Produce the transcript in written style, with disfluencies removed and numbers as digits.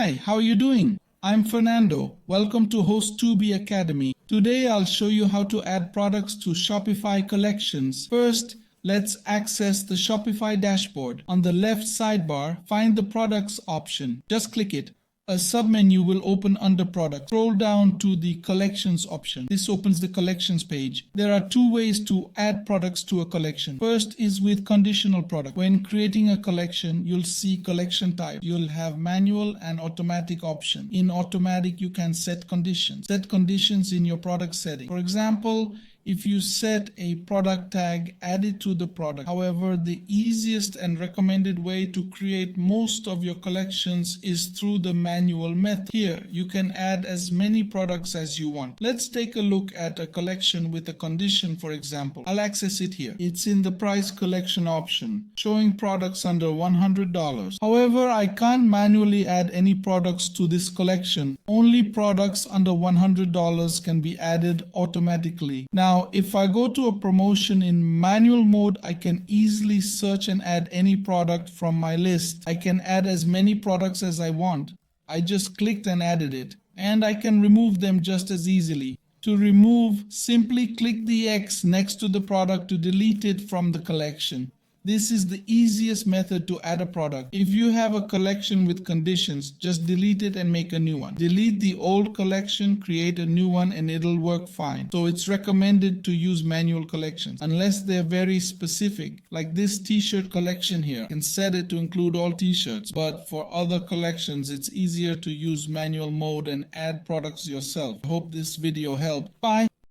Hi, how are you doing? I'm Fernando. Welcome to Host2B Academy. Today I'll show you how to add products to Shopify collections. First, let's access the Shopify dashboard. On the left sidebar, find the Products option. Just click it. A submenu will open under Products. Scroll down to the Collections option. This opens the Collections page. There are two ways to add products to a collection. First is with conditional product. When creating a collection, you'll see collection type. You'll have manual and automatic option. In automatic, you can set conditions. Set conditions in your product setting. For example, if you set a product tag, add it to the product. However, the easiest and recommended way to create most of your collections is through the manual method. Here, you can add as many products as you want. Let's take a look at a collection with a condition, for example. I'll access it here. It's in the price collection option, showing products under $100. However, I can't manually add any products to this collection. Only products under $100 can be added automatically. Now, if I go to a promotion in manual mode, I can easily search and add any product from my list. I can add as many products as I want. I just clicked and added it. And I can remove them just as easily. To remove, simply click the X next to the product to delete it from the collection. This is the easiest method to add a product. If you have a collection with conditions, just delete it and make a new one. Delete the old collection, create a new one, and it'll work fine. So it's recommended to use manual collections unless they're very specific, like this t-shirt collection here. You can set it to include all t-shirts, but for other collections, it's easier to use manual mode and add products yourself. I hope this video helped. Bye.